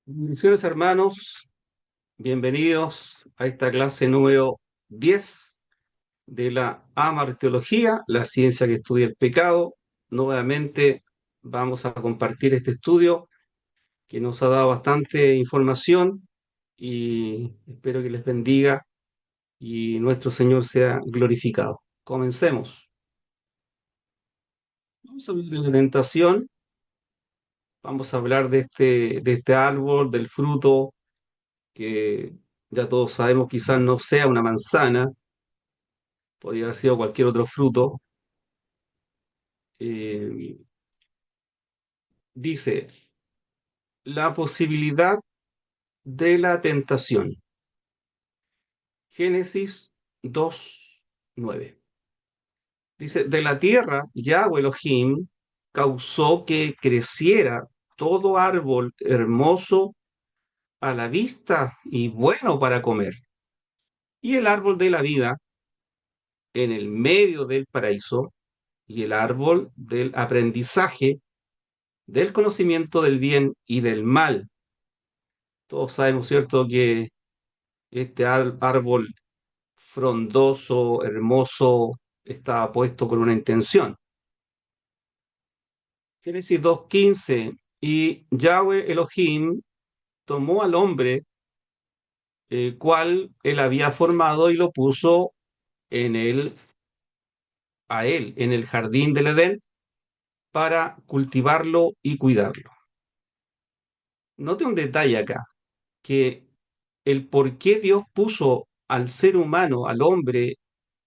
Bendiciones, hermanos, bienvenidos a esta clase número 10 de la Amarteología, la ciencia que estudia el pecado. Nuevamente vamos a compartir este estudio que nos ha dado bastante información y espero que les bendiga y nuestro Señor sea glorificado. Comencemos. Vamos a hablar de la tentación, vamos a hablar de este árbol, del fruto que ya todos sabemos quizás no sea una manzana, podría haber sido cualquier otro fruto. Eh, Dice, la posibilidad de la tentación. Génesis 2:9. Dice, de la tierra, Yahweh Elohim causó que creciera todo árbol hermoso a la vista y bueno para comer, y el árbol de la vida en el medio del paraíso, y el árbol del aprendizaje del conocimiento del bien y del mal. Todos sabemos, ¿cierto?, que este árbol frondoso, hermoso, estaba puesto con una intención. Génesis 2:15, y Yahweh Elohim tomó al hombre, cual él había formado, y lo puso en él, en el jardín del Edén, para cultivarlo y cuidarlo. Note un detalle acá, que el por qué Dios puso al ser humano, al hombre,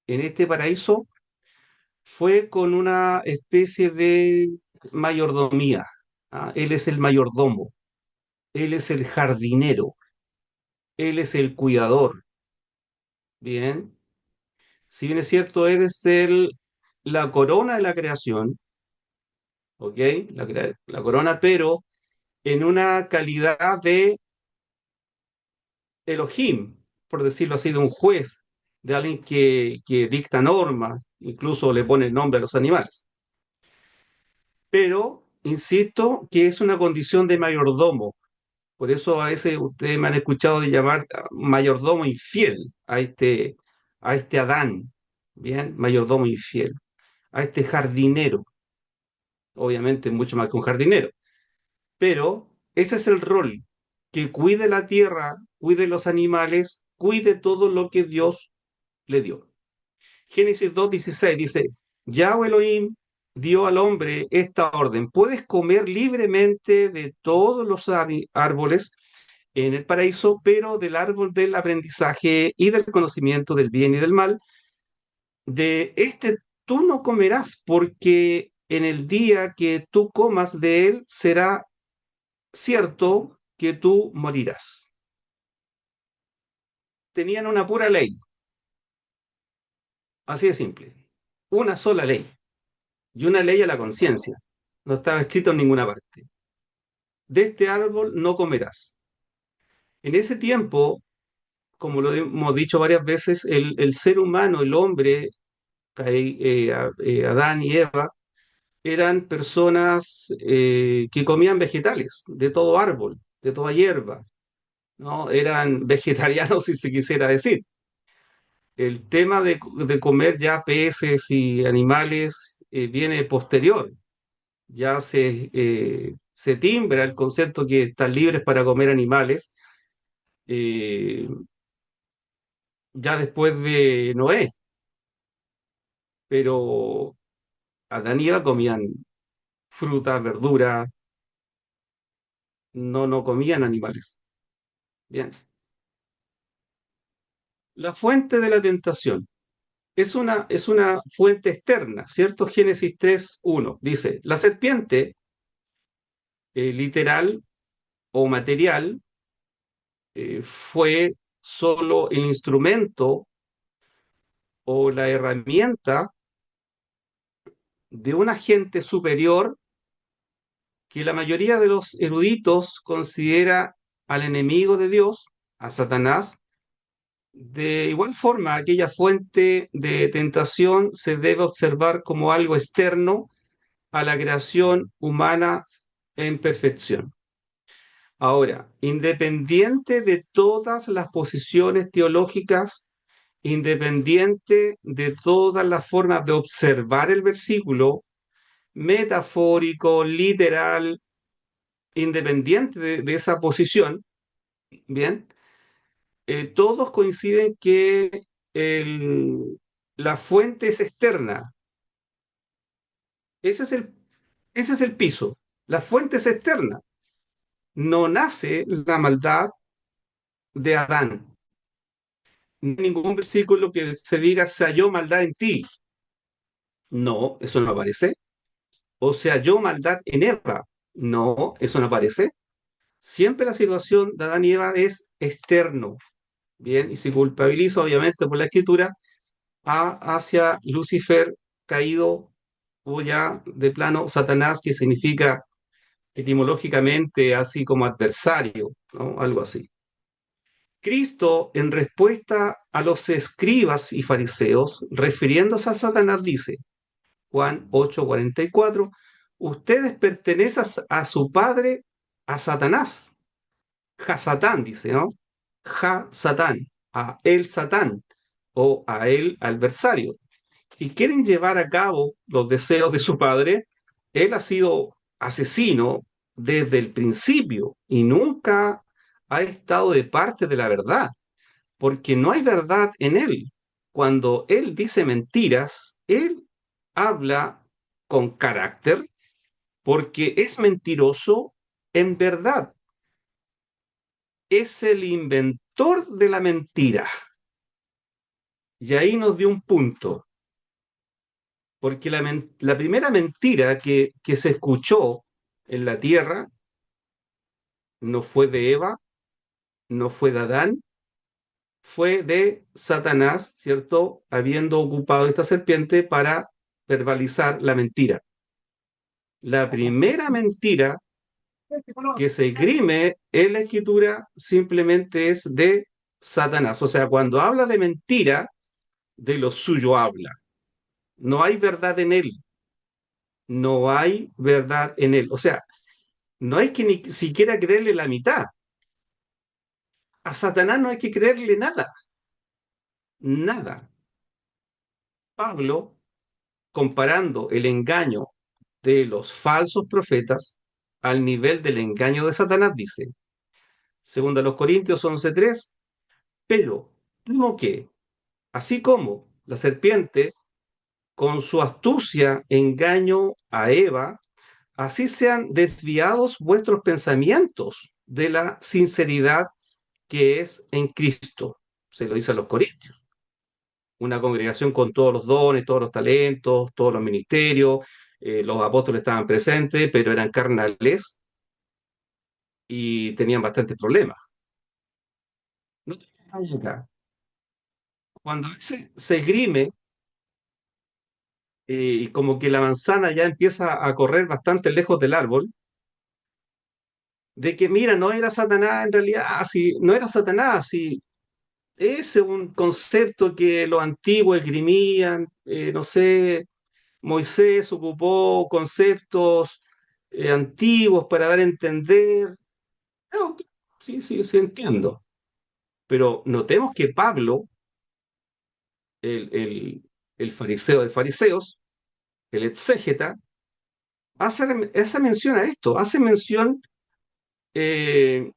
en este paraíso, fue con una especie de mayordomía. ¿Ah? Él es el mayordomo, él es el jardinero, él es el cuidador. Bien, si bien es cierto, él es la corona de la creación, ¿ok? La corona, pero en una calidad de Elohim, por decirlo así, de un juez, de alguien que dicta normas, incluso le pone nombre a los animales. Pero insisto que es una condición de mayordomo. Por eso a veces ustedes me han escuchado de llamar mayordomo infiel a este Adán, ¿bien? Mayordomo infiel, a este jardinero, obviamente mucho más que un jardinero, pero ese es el rol, que cuide la tierra, cuide los animales, cuide todo lo que Dios le dio. Génesis 2:16 dice, Yahweh Elohim dio al hombre esta orden: puedes comer libremente de todos los árboles en el paraíso, pero del árbol del aprendizaje y del conocimiento del bien y del mal, de este tú no comerás, porque en el día que tú comas de él será cierto que tú morirás. Tenían una pura ley, así de simple, una sola ley, y una ley a la conciencia. No estaba escrito en ninguna parte. De este árbol no comerás. En ese tiempo, como lo hemos dicho varias veces, el ser humano, el hombre, Adán y Eva, eran personas que comían vegetales de todo árbol, de toda hierba, ¿no? Eran vegetarianos, si se quisiera decir. El tema de comer ya peces y animales viene posterior. Ya se timbra el concepto que están libres para comer animales, eh, ya después de Noé, pero Adán y Eva comían frutas, verduras, no comían animales. Bien. La fuente de la tentación es una fuente externa, ¿cierto? Génesis 3:1 dice, la serpiente, literal o material, fue solo el instrumento o la herramienta de un agente superior que la mayoría de los eruditos considera al enemigo de Dios, a Satanás. De igual forma, aquella fuente de tentación se debe observar como algo externo a la creación humana en perfección. Ahora, independiente de todas las posiciones teológicas, independiente de todas las formas de observar el versículo, metafórico, literal, independiente de esa posición, bien, todos coinciden que el- la fuente es externa. Ese es ese es el piso. La fuente es externa. No nace la maldad de Adán. No hay ningún versículo que se diga se halló maldad en ti. No, eso no aparece. O se halló maldad en Eva. No, eso no aparece. Siempre la situación de Adán y Eva es externo. Bien, y se culpabiliza obviamente por la escritura hacia Lucifer caído o ya de plano Satanás, que significa etimológicamente así como adversario, ¿no? Algo así. Cristo, en respuesta a los escribas y fariseos, refiriéndose a Satanás, dice, Juan 8:44, ustedes pertenecen a su padre, a Satanás. Ja Satán, dice, ¿no? Ja Satán, a el Satán o a el adversario. Y quieren llevar a cabo los deseos de su padre. Él ha sido asesino desde el principio y nunca ha estado de parte de la verdad, porque no hay verdad en él. Cuando él dice mentiras, él habla con carácter porque es mentiroso en verdad. Es el inventor de la mentira. Y ahí nos dio un punto, porque la primera mentira que se escuchó en la tierra no fue de Eva, no fue de Adán, fue de Satanás, ¿cierto? Habiendo ocupado esta serpiente para verbalizar la mentira. La primera mentira que se esgrime en la escritura simplemente es de Satanás. O sea, cuando habla de mentira, de lo suyo habla. No hay verdad en él. No hay verdad en él. O sea, no hay que ni siquiera creerle la mitad. A Satanás no hay que creerle nada. Nada. Pablo, comparando el engaño de los falsos profetas al nivel del engaño de Satanás, dice, segundo a los Corintios 11:3, pero temo que, así como la serpiente con su astucia engaño a Eva, así sean desviados vuestros pensamientos de la sinceridad que es en Cristo. Se lo dice a los Corintios. Una congregación con todos los dones, todos los talentos, todos los ministerios, los apóstoles estaban presentes, pero eran carnales y tenían bastantes problemas. No te vayas acá. Cuando se esgrime y como que la manzana ya empieza a correr bastante lejos del árbol, de que mira, no era Satanás en realidad, así, no era Satanás, así, ese es un concepto que los antiguos esgrimían, no sé, Moisés ocupó conceptos antiguos para dar a entender. No, sí, sí, sí, entiendo. Pero notemos que Pablo, el, el, el fariseo de fariseos, el exégeta, hace mención a esto, hace mención eh,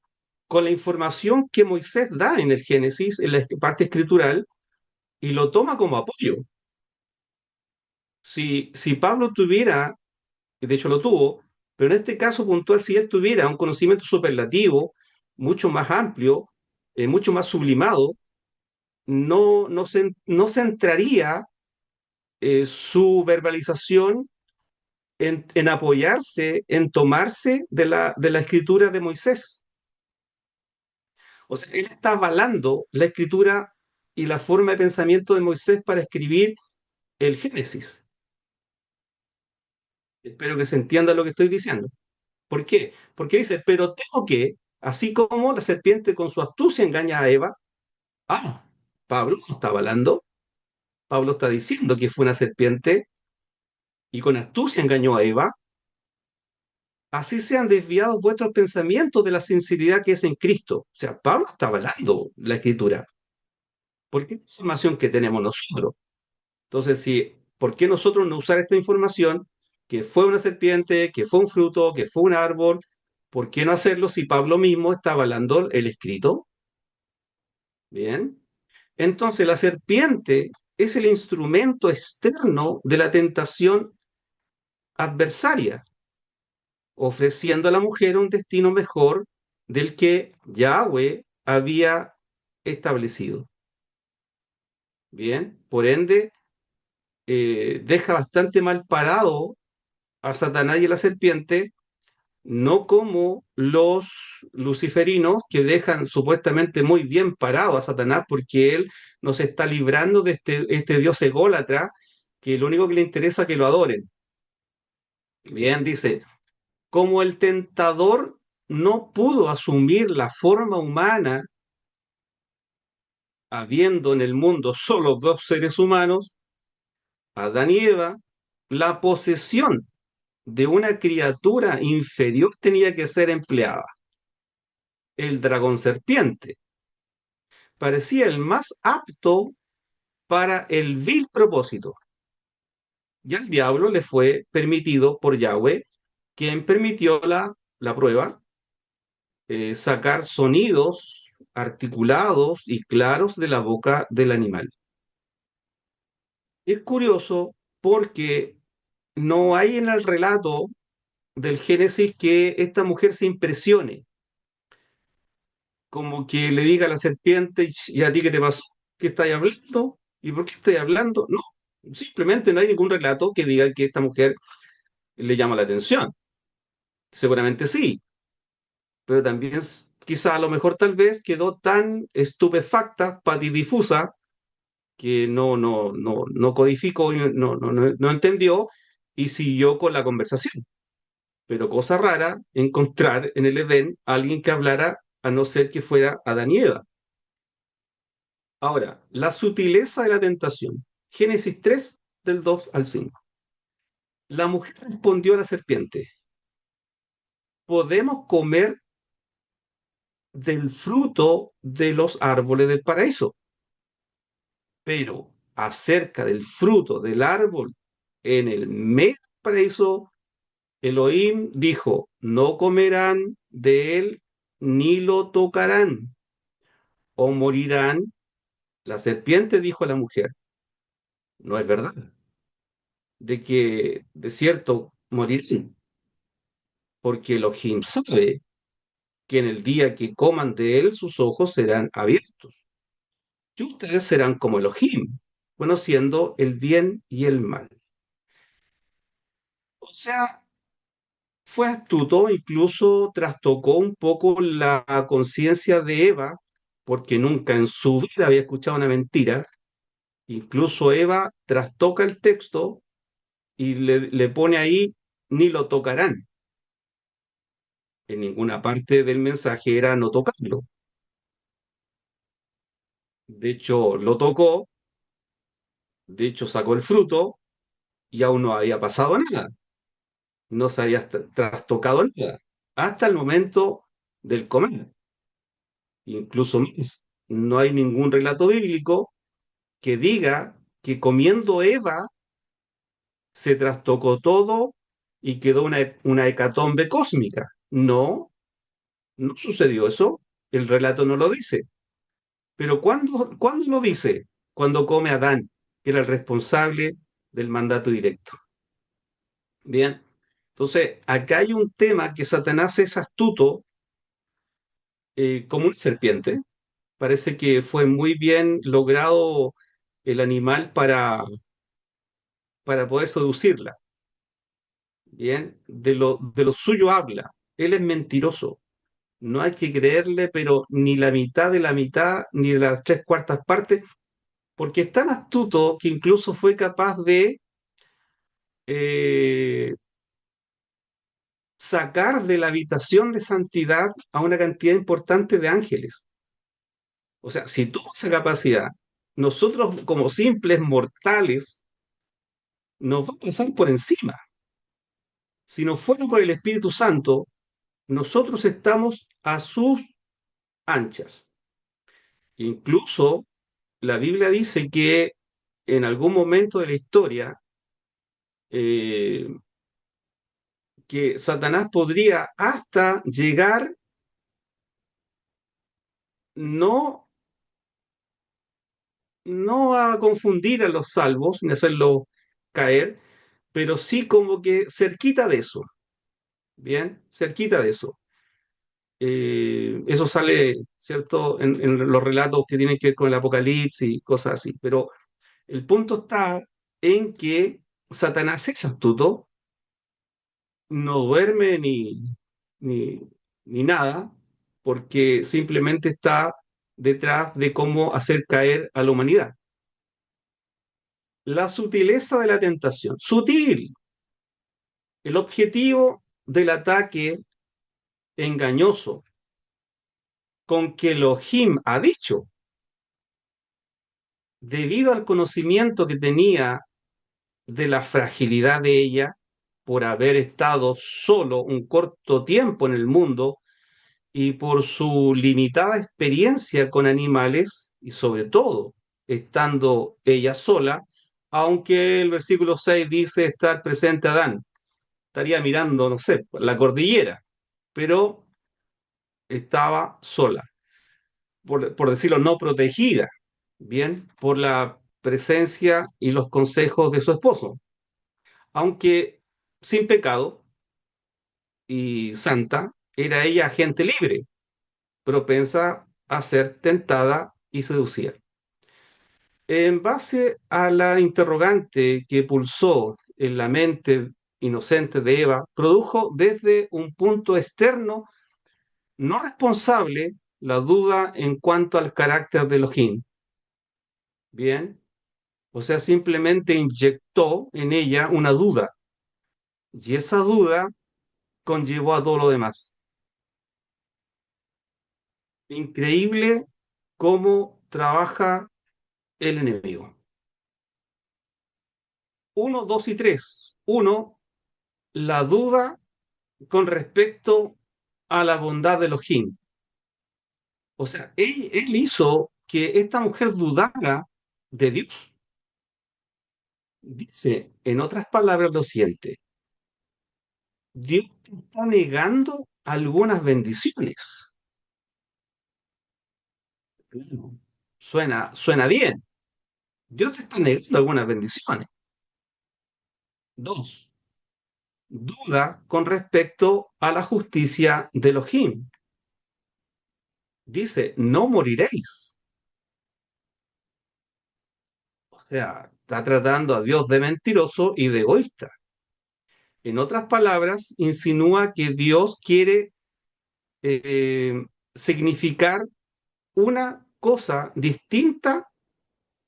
con la información que Moisés da en el Génesis, en la parte escritural, y lo toma como apoyo. Si Pablo tuviera, de hecho lo tuvo, pero en este caso puntual, si él tuviera un conocimiento superlativo, mucho más amplio, mucho más sublimado, no centraría su verbalización en apoyarse, en tomarse de la escritura de Moisés. O sea, él está avalando la escritura y la forma de pensamiento de Moisés para escribir el Génesis. Espero que se entienda lo que estoy diciendo. ¿Por qué? Porque dice, pero tengo que, así como la serpiente con su astucia engaña a Eva, ah, Pablo no está avalando, Pablo está diciendo que fue una serpiente y con astucia engañó a Eva, así se han desviado vuestros pensamientos de la sinceridad que es en Cristo. O sea, Pablo está avalando la escritura, porque es información que tenemos nosotros. Entonces, si, ¿por qué nosotros no usar esta información que fue una serpiente, que fue un fruto, que fue un árbol? ¿Por qué no hacerlo si Pablo mismo está avalando el escrito? Bien. Entonces, la serpiente es el instrumento externo de la tentación adversaria, ofreciendo a la mujer un destino mejor del que Yahweh había establecido. Bien, por ende, deja bastante mal parado a Satanás y a la serpiente, no como los luciferinos que dejan supuestamente muy bien parado a Satanás porque él nos está librando de este dios ególatra que lo único que le interesa es que lo adoren. Bien, dice, como el tentador no pudo asumir la forma humana, habiendo en el mundo solo dos seres humanos, Adán y Eva, la posesión de una criatura inferior tenía que ser empleada. El dragón serpiente parecía el más apto para el vil propósito. Y al diablo le fue permitido por Yahweh, quien permitió la prueba, sacar sonidos articulados y claros de la boca del animal. Es curioso porque no hay en el relato del Génesis que esta mujer se impresione, como que le diga a la serpiente, ¿y a ti qué te pasó? ¿Qué estás hablando? ¿Y por qué estoy hablando? No, simplemente no hay ningún relato que diga que esta mujer le llama la atención. Seguramente sí, pero también quizá a lo mejor tal vez quedó tan estupefacta, patidifusa, que no codificó, no entendió y siguió con la conversación. Pero cosa rara encontrar en el Edén a alguien que hablara a no ser que fuera Adán y Eva. Ahora, la sutileza de la tentación. Génesis 3 del 2 al 5. La mujer respondió a la serpiente, podemos comer del fruto de los árboles del paraíso, pero acerca del fruto del árbol en el medio del paraíso, Elohim dijo, no comerán de él ni lo tocarán o morirán. La serpiente dijo a la mujer, no es verdad, de que de cierto morirán, porque Elohim sabe que en el día que coman de él sus ojos serán abiertos y ustedes serán como Elohim, conociendo el bien y el mal. O sea, fue astuto, incluso trastocó un poco la conciencia de Eva, porque nunca en su vida había escuchado una mentira. Incluso Eva trastoca el texto y le pone ahí, ni lo tocarán. En ninguna parte del mensaje era no tocarlo. De hecho, lo tocó, de hecho sacó el fruto y aún no había pasado nada. No se había trastocado nada. Hasta el momento del comer. Incluso más, no hay ningún relato bíblico que diga que comiendo Eva se trastocó todo y quedó una hecatombe cósmica. No, no sucedió eso. El relato no lo dice. Pero ¿cuándo lo dice? Cuando come Adán, que era el responsable del mandato directo. Bien. Entonces, acá hay un tema que Satanás es astuto como una serpiente. Parece que fue muy bien logrado el animal para poder seducirla. Bien, de lo suyo habla. Él es mentiroso. No hay que creerle, pero ni la mitad de la mitad, ni de las tres cuartas partes, porque es tan astuto que incluso fue capaz de eh, sacar de la habitación de santidad a una cantidad importante de ángeles. O sea, si tuvo esa capacidad, nosotros como simples mortales nos va a pasar por encima. Si no fuera por el Espíritu Santo, nosotros estamos a sus anchas. Incluso la Biblia dice que en algún momento de la historia, eh, que Satanás podría hasta llegar no, no a confundir a los salvos ni hacerlos caer, pero sí como que cerquita de eso, ¿bien? Cerquita de eso. Eso sale, ¿cierto?, en los relatos que tienen que ver con el Apocalipsis y cosas así. Pero el punto está en que Satanás es astuto, no duerme ni, ni nada, porque simplemente está detrás de cómo hacer caer a la humanidad. La sutileza de la tentación. Sutil. El objetivo del ataque engañoso con que Elohim ha dicho, debido al conocimiento que tenía de la fragilidad de ella, por haber estado solo un corto tiempo en el mundo y por su limitada experiencia con animales y sobre todo estando ella sola, aunque el versículo 6 dice estar presente Adán, estaría mirando, no sé, la cordillera, pero estaba sola, por decirlo, no protegida, bien, por la presencia y los consejos de su esposo, aunque sin pecado y santa, era ella gente libre, propensa a ser tentada y seducida. En base a la interrogante que pulsó en la mente inocente de Eva, produjo desde un punto externo no responsable la duda en cuanto al carácter de Elohim. Bien, o sea, simplemente inyectó en ella una duda y esa duda conllevó a todo lo demás. Increíble cómo trabaja el enemigo. Uno, dos y tres. Uno, la duda con respecto a la bondad de Elohim. O sea, él hizo que esta mujer dudara de Dios. Dice, en otras palabras, lo siguiente: Dios te está negando algunas bendiciones. Suena bien. Dios te está negando algunas bendiciones. Dos, duda con respecto a la justicia de Elohim. Dice, no moriréis. O sea, está tratando a Dios de mentiroso y de egoísta. En otras palabras, insinúa que Dios quiere eh, significar una cosa distinta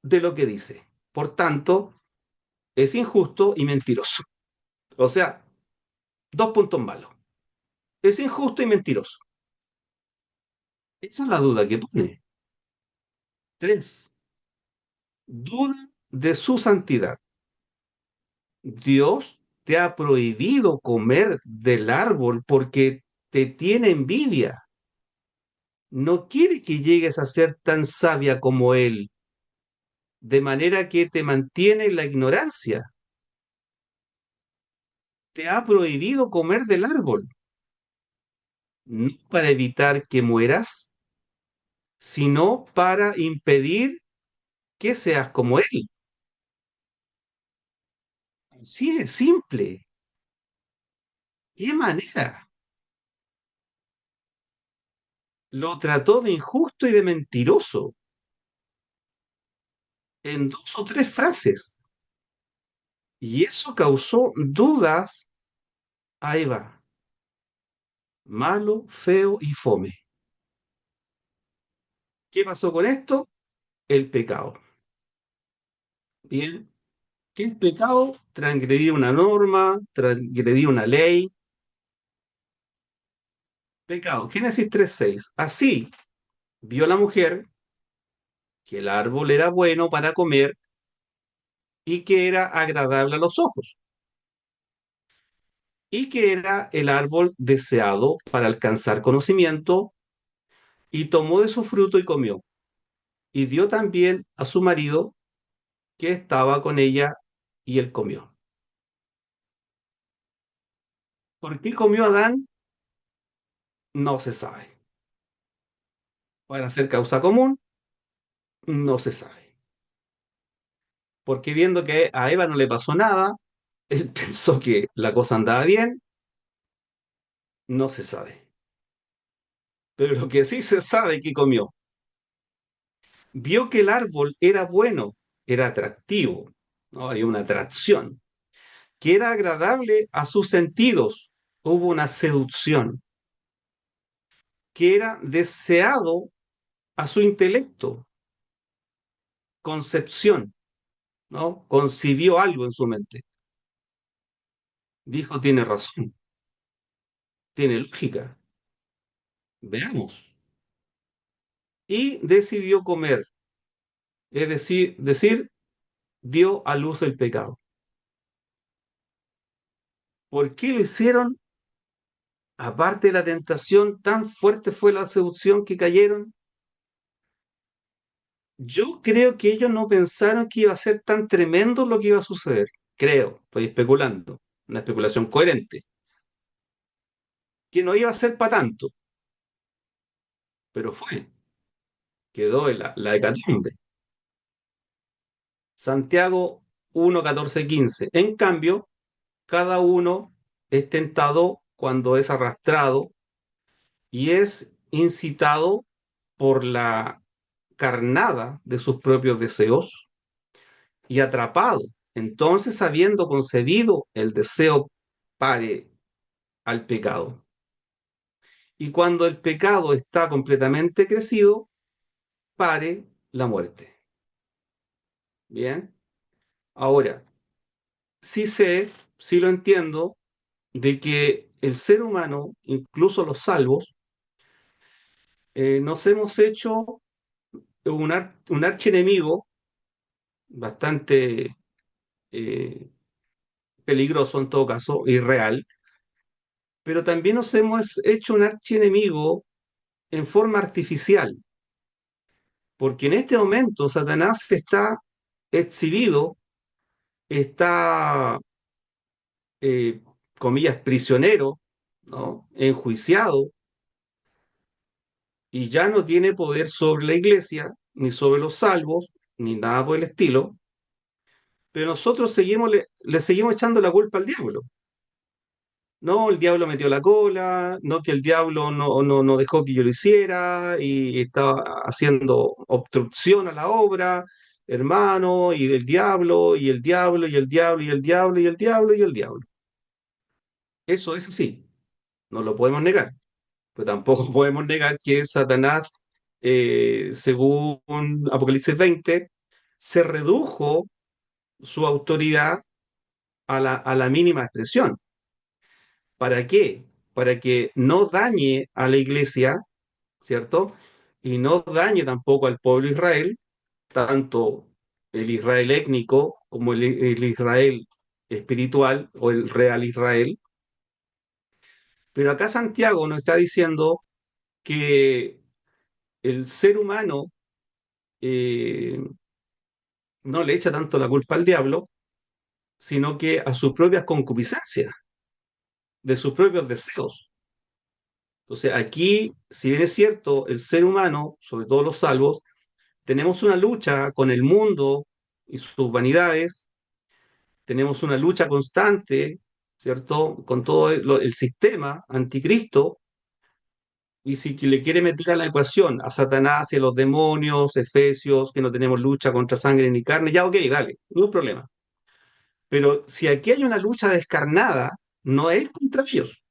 de lo que dice. Por tanto, es injusto y mentiroso. O sea, dos puntos malos. Es injusto y mentiroso. Esa es la duda que pone. Tres, duda de su santidad. Dios te ha prohibido comer del árbol porque te tiene envidia. No quiere que llegues a ser tan sabia como Él, de manera que te mantiene en la ignorancia. Te ha prohibido comer del árbol, no para evitar que mueras, sino para impedir que seas como Él. Así de simple. ¿Qué manera? Lo trató de injusto y de mentiroso en dos o tres frases. Y eso causó dudas a Eva. Malo, feo y fome. ¿Qué pasó con esto? El pecado. Bien. ¿Qué es pecado? Transgredir una norma, transgredir una ley. Pecado. Génesis 3:6. Así vio la mujer que el árbol era bueno para comer y que era agradable a los ojos. y que era el árbol deseado para alcanzar conocimiento, y tomó de su fruto y comió, y dio también a su marido que estaba con ella, y él comió. ¿Por qué comió Adán? No se sabe. Para ser causa común, no se sabe. Porque viendo que a Eva no le pasó nada, él pensó que la cosa andaba bien, no se sabe. Pero lo que sí se sabe que comió. Vio que el árbol era bueno, era atractivo, ¿no? Hay una atracción, que era agradable a sus sentidos. Hubo una seducción, que era deseado a su intelecto, concepción, ¿no? Concibió algo en su mente. Dijo, tiene razón, tiene lógica, veamos. Y decidió comer, es decir, dio a luz el pecado. ¿Por qué lo hicieron? Aparte de la tentación, tan fuerte fue la seducción que cayeron. Yo creo que ellos no pensaron que iba a ser tan tremendo lo que iba a suceder. Creo, estoy especulando, una especulación coherente, que no iba a ser para tanto, pero fue, quedó en la hecatombe. Santiago 1, 14, 15. En cambio, cada uno es tentado cuando es arrastrado y es incitado por la carnada de sus propios deseos y atrapado. Entonces, habiendo concebido el deseo, pare al pecado. Y cuando el pecado está completamente crecido, pare la muerte. Bien, ahora, sí sé, sí lo entiendo, de que el ser humano, incluso los salvos, nos hemos hecho un archienemigo bastante eh, peligroso en todo caso, irreal, pero también nos hemos hecho un archienemigo en forma artificial, porque en este momento Satanás está exhibido, está, eh, comillas, prisionero, ¿no? Enjuiciado, y ya no tiene poder sobre la iglesia, ni sobre los salvos, ni nada por el estilo, pero nosotros le seguimos echando la culpa al diablo. No, el diablo metió la cola, no que el diablo no dejó que yo lo hiciera y estaba haciendo obstrucción a la obra, hermano, y del diablo, y el diablo, y el diablo, y el diablo, y el diablo, y el diablo. Eso es así, no lo podemos negar, pero tampoco podemos negar que Satanás, según Apocalipsis 20, se redujo su autoridad a la mínima expresión. ¿Para qué? Para que no dañe a la iglesia, ¿cierto? Y no dañe tampoco al pueblo de Israel, tanto el Israel étnico como el Israel espiritual o el real Israel. Pero acá Santiago nos está diciendo que el ser humano eh, no le echa tanto la culpa al diablo, sino que a sus propias concupiscencias, de sus propios deseos. Entonces aquí, si bien es cierto, el ser humano, sobre todo los salvos, tenemos una lucha con el mundo y sus vanidades, tenemos una lucha constante, ¿cierto?, con todo el sistema anticristo, y si le quiere meter a la ecuación a Satanás y a los demonios, Efesios, que no tenemos lucha contra sangre ni carne, ya ok, dale, no hay problema. Pero si aquí hay una lucha descarnada, no es contra ellos.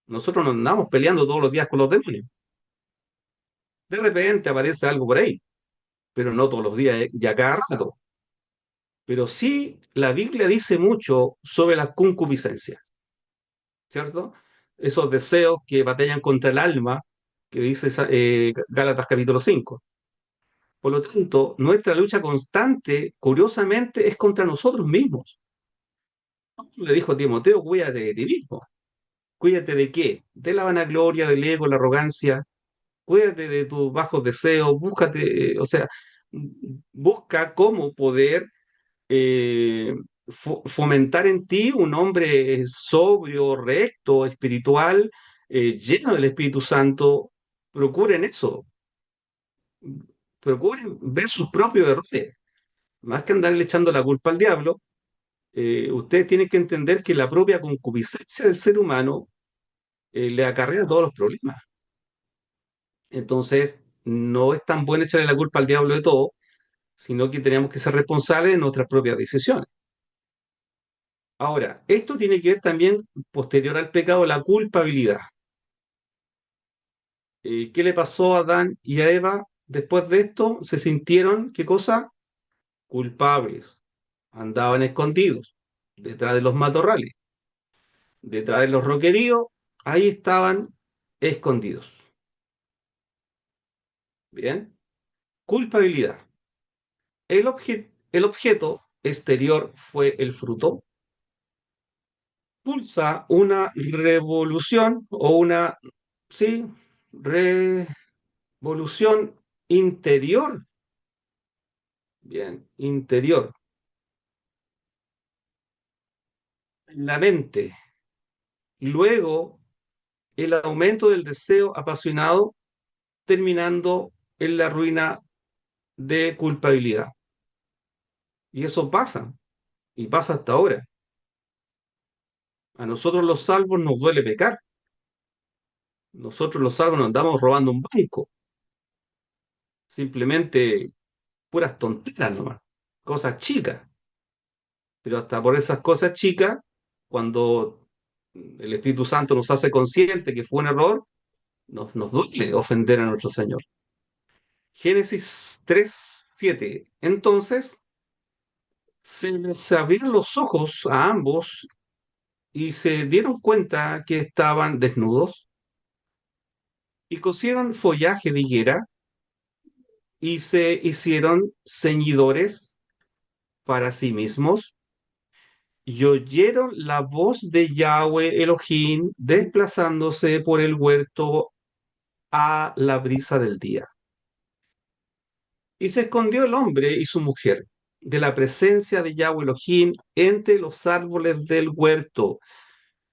Nosotros nos andamos peleando todos los días con los demonios. De repente aparece algo por ahí, pero no todos los días, ya cada rato. Pero sí la Biblia dice mucho sobre la concupiscencia, ¿cierto? Esos deseos que batallan contra el alma, que dice Gálatas capítulo 5. Por lo tanto, nuestra lucha constante, curiosamente, es contra nosotros mismos. Le dijo a Timoteo, cuídate de ti mismo. Cuídate de qué? De la vanagloria, del ego, la arrogancia. Cuídate de tus bajos deseos, búscate, o sea, busca cómo poder eh, fomentar en ti un hombre sobrio, recto, espiritual, lleno del Espíritu Santo. Procuren eso, procuren ver sus propios errores, más que andarle echando la culpa al diablo. Ustedes tienen que entender que la propia concupiscencia del ser humano le acarrea todos los problemas. Entonces, no es tan bueno echarle la culpa al diablo de todo, sino que tenemos que ser responsables de nuestras propias decisiones. Ahora, esto tiene que ver también, posterior al pecado, la culpabilidad. ¿Qué le pasó a Adán y a Eva? Después de esto, se sintieron, ¿qué cosa? Culpables. Andaban escondidos, detrás de los matorrales, detrás de los roqueríos, ahí estaban escondidos. Bien, culpabilidad. El objeto exterior fue el fruto. Pulsa una revolución o una, sí, revolución interior. Bien, interior. En la mente. Luego, el aumento del deseo apasionado, terminando en la ruina de culpabilidad. Y eso pasa, y pasa hasta ahora. A nosotros los salvos nos duele pecar. Nosotros los salvos nos andamos robando un banco. Simplemente puras tonteras nomás. Cosas chicas. Pero hasta por esas cosas chicas, cuando el Espíritu Santo nos hace consciente que fue un error, nos duele ofender a nuestro Señor. Génesis 3:7. Entonces se les abrieron los ojos a ambos y se dieron cuenta que estaban desnudos y cosieron follaje de higuera y se hicieron ceñidores para sí mismos y oyeron la voz de Yahweh Elohim desplazándose por el huerto a la brisa del día. Y se escondió el hombre y su mujer de la presencia de Yahweh Elohim entre los árboles del huerto.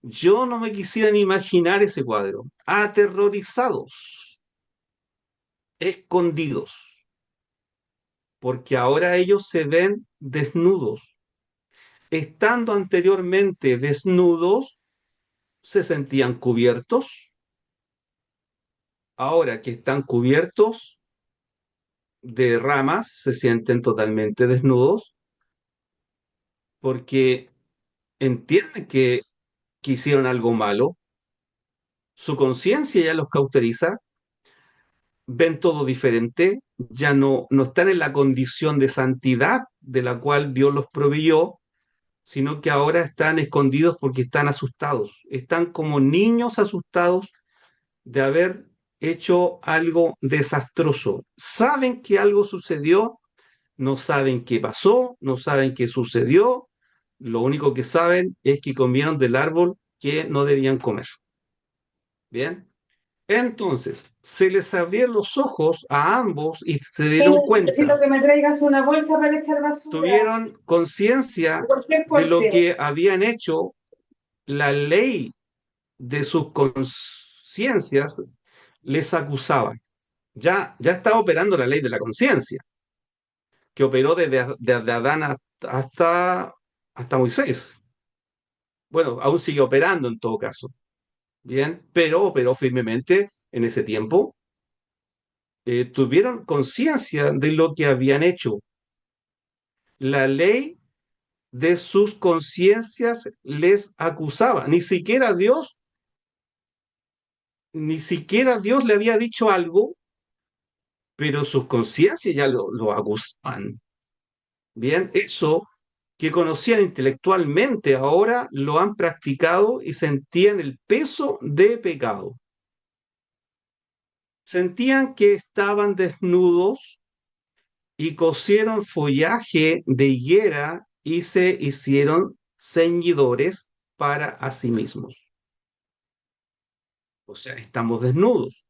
Yo no me quisiera ni imaginar ese cuadro. Aterrorizados, escondidos, porque ahora ellos se ven desnudos. Estando anteriormente desnudos, se sentían cubiertos. Ahora que están cubiertos de ramas, se sienten totalmente desnudos porque entienden que hicieron algo malo, su conciencia ya los cauteriza, ven todo diferente, ya no están en la condición de santidad de la cual Dios los proveyó, sino que ahora están escondidos porque están asustados, están como niños asustados de haber hecho algo desastroso. Saben que algo sucedió, no saben qué pasó, no saben qué sucedió, lo único que saben es que comieron del árbol que no debían comer. Bien, entonces se les abrieron los ojos a ambos y se Sí, dieron necesito cuenta, que me traigas una bolsa para echar basura. tuvieron conciencia Cualquier de lo porte. que habían hecho, la ley de sus conciencias les acusaba. Ya está operando la ley de la conciencia, que operó desde Adán hasta Moisés. Bueno, aún sigue operando en todo caso, bien, pero operó firmemente en ese tiempo. Tuvieron conciencia de lo que habían hecho. La ley de sus conciencias les acusaba. Ni siquiera Dios le había dicho algo, pero sus conciencias ya lo acusaban. Bien, eso que conocían intelectualmente ahora lo han practicado y sentían el peso de pecado. Sentían que estaban desnudos y cosieron follaje de higuera y se hicieron ceñidores para sí mismos. O sea, estamos desnudos.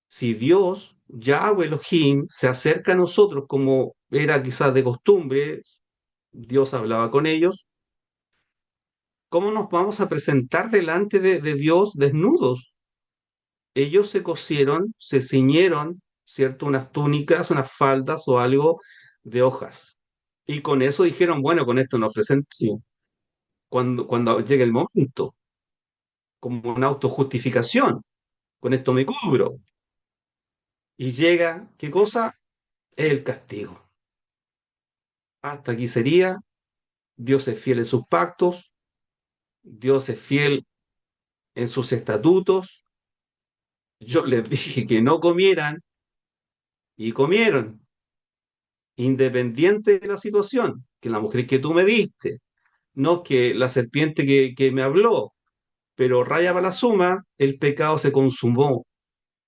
Si Dios, Yahweh Elohim, se acerca a nosotros como era quizás de costumbre, Dios hablaba con ellos, ¿cómo nos vamos a presentar delante de Dios desnudos? Ellos se cosieron, se ciñeron, ¿cierto? Unas túnicas, unas faldas o algo de hojas. Y con eso dijeron, bueno, con esto nos presentamos cuando llegue el momento, como una autojustificación, con esto me cubro. Y llega, ¿qué cosa? El castigo. Hasta aquí sería, Dios es fiel en sus pactos, Dios es fiel en sus estatutos. Yo les dije que no comieran y comieron, independiente de la situación, que la mujer que tú me diste, no que la serpiente que me habló, pero raya para la suma, el pecado se consumó.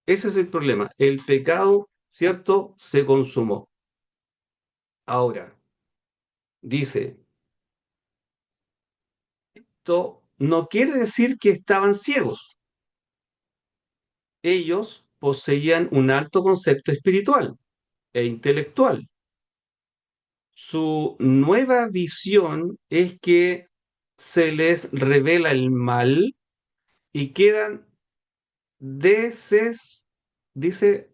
Ese es el problema. El pecado, ¿cierto? Se consumó. Ahora, dice, esto no quiere decir que estaban ciegos. Ellos poseían un alto concepto espiritual e intelectual. Su nueva visión es que se les revela el mal y quedan deses, dice,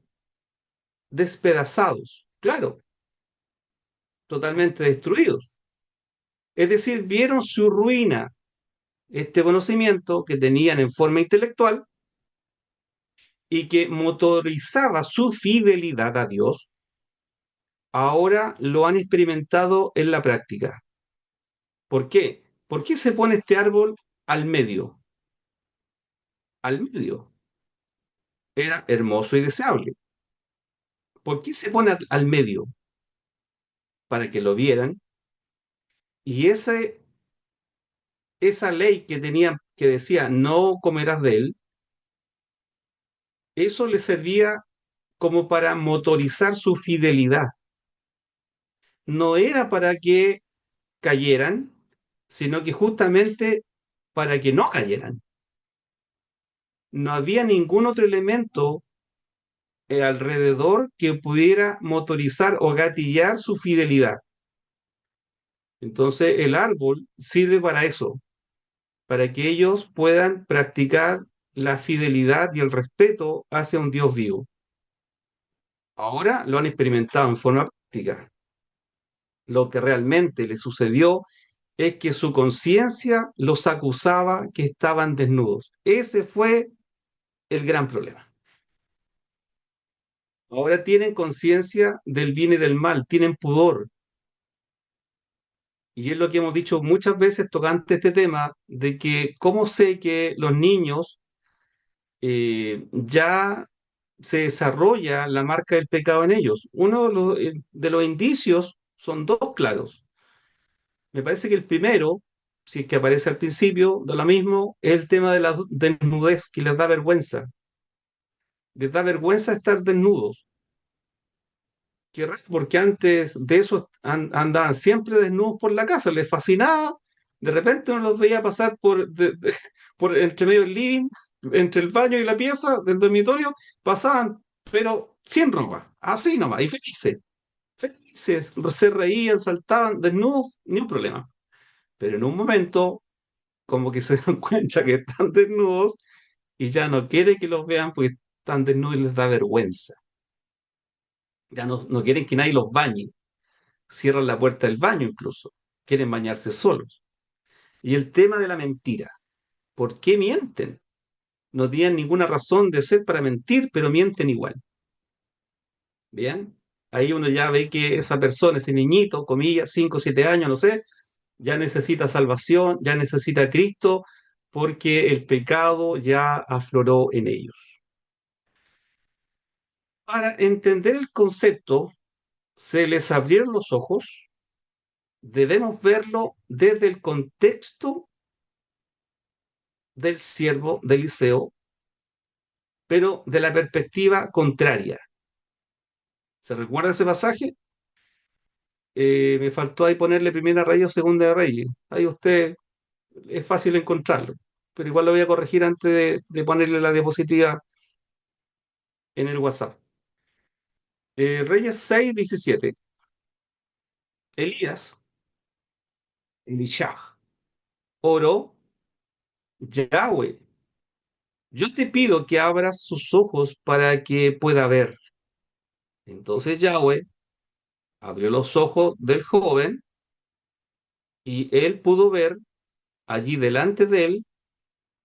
despedazados, claro, totalmente destruidos. Es decir, vieron su ruina, este conocimiento que tenían en forma intelectual y que motorizaba su fidelidad a Dios, ahora lo han experimentado en la práctica. ¿Por qué? ¿Por qué se pone este árbol al medio? Al medio. Era hermoso y deseable. ¿Por qué se pone al medio? Para que lo vieran. Y esa ley que tenía, que decía, no comerás de él, eso le servía como para motorizar su fidelidad. No era para que cayeran, sino que justamente para que no cayeran. No había ningún otro elemento alrededor que pudiera motorizar o gatillar su fidelidad. Entonces el árbol sirve para eso, para que ellos puedan practicar la fidelidad y el respeto hacia un Dios vivo. Ahora lo han experimentado en forma práctica. Lo que realmente le sucedió es que su conciencia los acusaba que estaban desnudos. Ese fue el gran problema. Ahora tienen conciencia del bien y del mal, tienen pudor. Y es lo que hemos dicho muchas veces tocante este tema, de que cómo sé que los niños ya se desarrolla la marca del pecado en ellos. Uno de los indicios son dos claros. Me parece que el primero, si es que aparece al principio, de lo mismo, es el tema de la desnudez, que les da vergüenza. Les da vergüenza estar desnudos. Qué raro, porque antes de eso andaban siempre desnudos por la casa, les fascinaba. De repente uno los veía pasar por entre medio del living, entre el baño y la pieza del dormitorio, pasaban, pero sin ropa, así nomás, y felices. Felices, se reían, saltaban desnudos, ni un problema. Pero en un momento, como que se dan cuenta que están desnudos y ya no quieren que los vean porque están desnudos y les da vergüenza. Ya no quieren que nadie los bañe. Cierran la puerta del baño incluso. Quieren bañarse solos. Y el tema de la mentira. ¿Por qué mienten? No tienen ninguna razón de ser para mentir, pero mienten igual. ¿Bien? Ahí uno ya ve que esa persona, ese niñito, comillas, 5 o 7 años, no sé, ya necesita salvación, ya necesita a Cristo, porque el pecado ya afloró en ellos. Para entender el concepto, se les abrieron los ojos, debemos verlo desde el contexto del siervo de Eliseo, pero de la perspectiva contraria. ¿Se recuerda ese pasaje? Me faltó ahí ponerle Primera Reyes o Segunda de Reyes. Ahí usted es fácil encontrarlo. pero igual lo voy a corregir antes de ponerle la diapositiva en el WhatsApp. Reyes 6:17. Elías, Elisha, oró: Yahweh, yo te pido que abras sus ojos para que pueda ver. Entonces Yahweh abrió los ojos del joven y él pudo ver allí delante de él,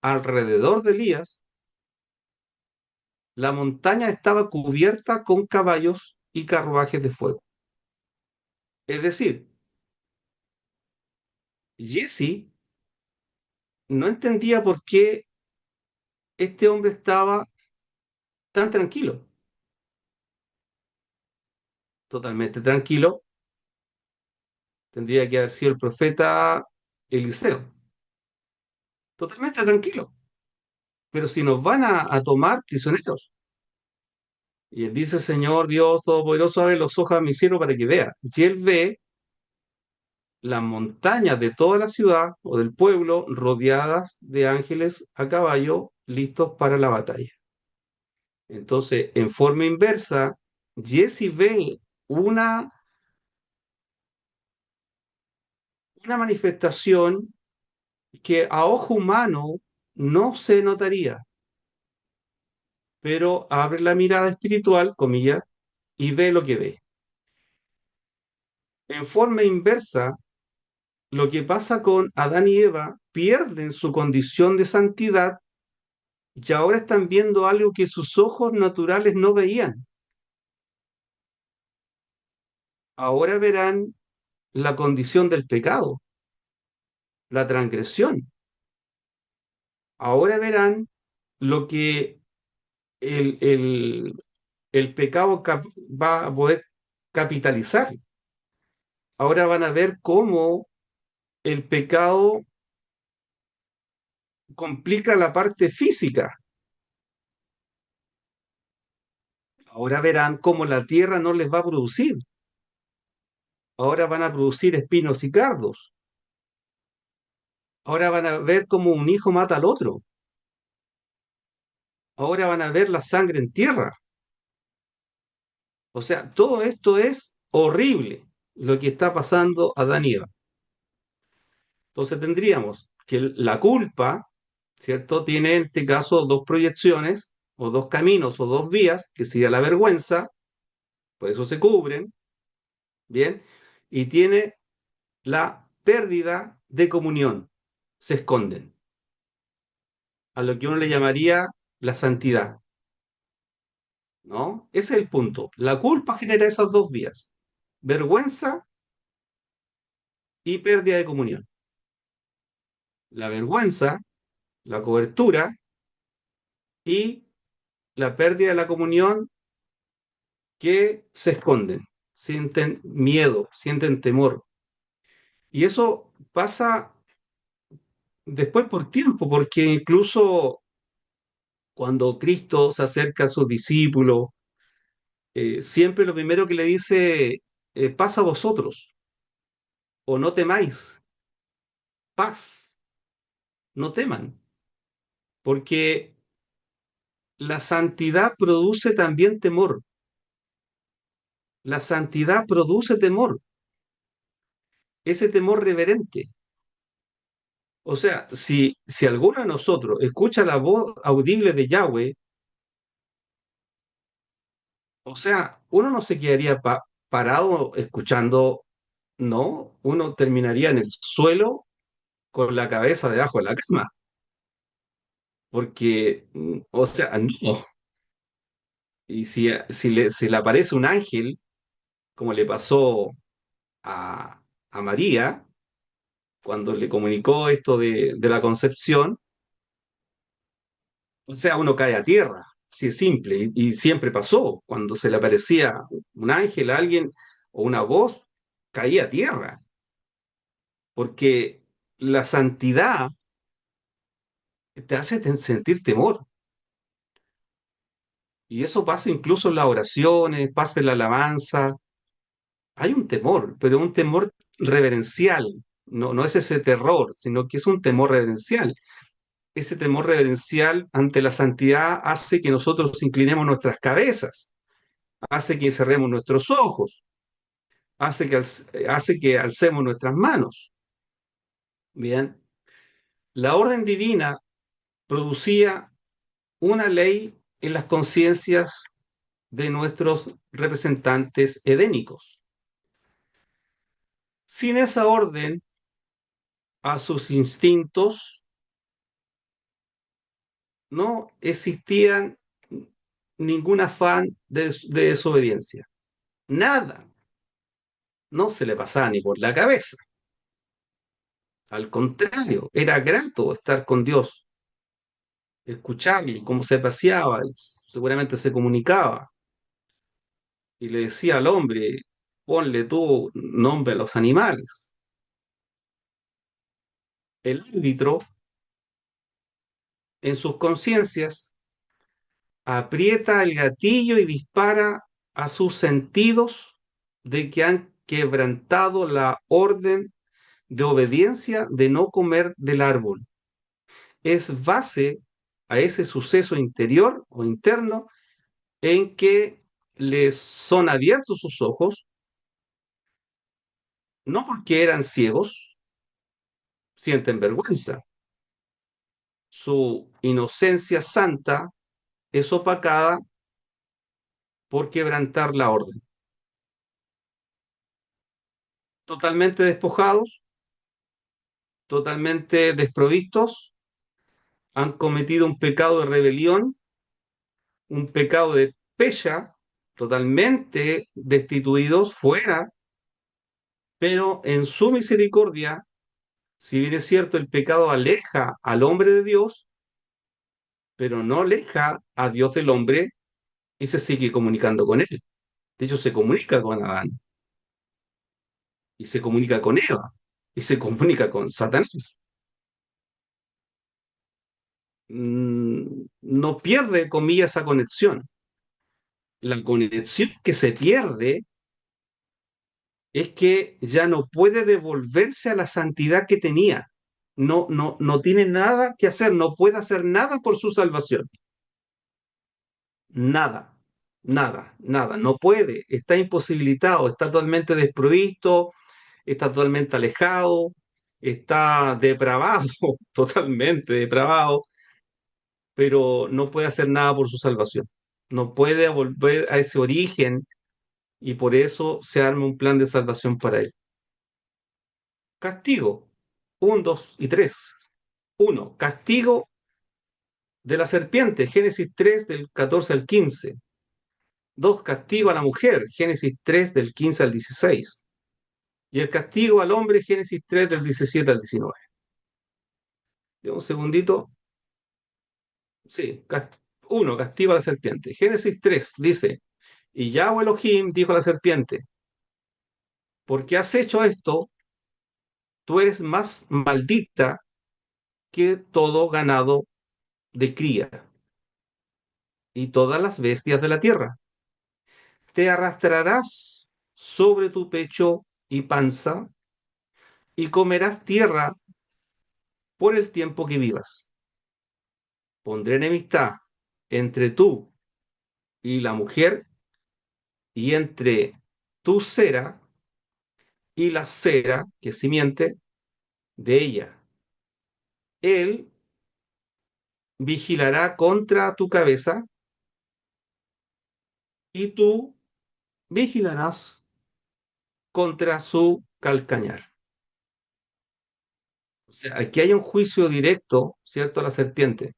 alrededor de Elías, la montaña estaba cubierta con caballos y carruajes de fuego. Es decir, Jesse no entendía por qué este hombre estaba tan tranquilo, totalmente tranquilo. Tendría que haber sido el profeta Eliseo, totalmente tranquilo. Pero si nos van a tomar prisioneros, y él dice: Señor Dios Todopoderoso, abre los ojos a mi siervo para que vea. Y él ve las montañas de toda la ciudad o del pueblo rodeadas de ángeles a caballo listos para la batalla. Entonces, en forma inversa, Jesse ve una, una manifestación que a ojo humano no se notaría, pero abre la mirada espiritual, comillas, y ve lo que ve. En forma inversa, lo que pasa con Adán y Eva, pierden su condición de santidad y ahora están viendo algo que sus ojos naturales no veían. Ahora verán la condición del pecado, la transgresión. Ahora verán lo que el, el, el pecado va a poder capitalizar. Ahora van a ver cómo el pecado complica la parte física. Ahora verán cómo la tierra no les va a producir. Ahora van a producir espinos y cardos. Ahora van a ver cómo un hijo mata al otro. Ahora van a ver la sangre en tierra. O sea, todo esto es horrible lo que está pasando a Adán y Eva. Entonces tendríamos que la culpa, ¿cierto? Tiene en este caso dos proyecciones, o dos caminos, o dos vías, que sería la vergüenza, por eso se cubren, ¿bien? Y tiene la pérdida de comunión, se esconden, a lo que uno le llamaría la santidad, ¿no? Ese es el punto. La culpa genera esas dos vías, vergüenza y pérdida de comunión. La vergüenza, la cobertura y la pérdida de la comunión, que se esconden, sienten miedo, sienten temor. Y eso pasa después por tiempo, porque incluso cuando Cristo se acerca a sus discípulos, siempre lo primero que le dice: paz a vosotros, o no temáis, paz, no teman, porque la santidad produce también temor. La santidad produce temor, ese temor reverente. O sea, si alguno de nosotros escucha la voz audible de Yahweh, o sea, uno no se quedaría parado escuchando, no, uno terminaría en el suelo con la cabeza debajo de la cama, porque, o sea, no. Y si le aparece un ángel, como le pasó a María, cuando le comunicó esto de la concepción, o sea, uno cae a tierra, así es simple, y siempre pasó, cuando se le aparecía un ángel a alguien o una voz, caía a tierra, porque la santidad te hace sentir temor, y eso pasa incluso en las oraciones, pasa en la alabanza, hay un temor, pero un temor reverencial, no, no es ese terror, sino que es un temor reverencial. ese temor reverencial ante la santidad hace que nosotros inclinemos nuestras cabezas, hace que cerremos nuestros ojos, hace que alcemos nuestras manos. Bien, la orden divina producía una ley en las conciencias de nuestros representantes edénicos. Sin esa orden, a sus instintos no existían ningún afán de desobediencia. Nada, no se le pasaba ni por la cabeza. Al contrario, era grato estar con Dios, escucharlo, cómo se paseaba, y seguramente se comunicaba y le decía al hombre, ponle tú nombre a los animales. El árbitro, en sus conciencias, aprieta el gatillo y dispara a sus sentidos de que han quebrantado la orden de obediencia de no comer del árbol. Es base a ese suceso interior o interno en que les son abiertos sus ojos, no porque eran ciegos, sienten vergüenza. Su inocencia santa es opacada por quebrantar la orden. Totalmente despojados, totalmente desprovistos, han cometido un pecado de rebelión, un pecado de pecha, totalmente destituidos fuera, pero en su misericordia, si bien es cierto, el pecado aleja al hombre de Dios, pero no aleja a Dios del hombre y se sigue comunicando con él. De hecho, se comunica con Adán y se comunica con Eva y se comunica con Satanás. No pierde, comillas, esa conexión. La conexión que se pierde es que ya no puede devolverse a la santidad que tenía. No tiene nada que hacer, no puede hacer nada por su salvación. Nada, nada, no puede, está imposibilitado, está totalmente desprovisto, está totalmente alejado, está depravado, totalmente depravado, pero no puede hacer nada por su salvación. No puede volver a ese origen y por eso se arma un plan de salvación para él. Castigo. 1, 2 y 3. 1. Castigo de la serpiente. Génesis 3 del 14 al 15. 2. Castigo a la mujer. Génesis 3 del 15 al 16. Y el castigo al hombre. Génesis 3 del 17 al 19. Un segundito. Sí. 1. Castigo a la serpiente. Génesis 3 dice, y Yahweh Elohim dijo a la serpiente, ¿por qué has hecho esto? Tú eres más maldita que todo ganado de cría y todas las bestias de la tierra. Te arrastrarás sobre tu pecho y panza y comerás tierra por el tiempo que vivas. Pondré enemistad entre tú y la mujer y entre tu cera y la cera, que es simiente, de ella. Él vigilará contra tu cabeza y tú vigilarás contra su calcañar. O sea, aquí hay un juicio directo, ¿cierto?, a la serpiente.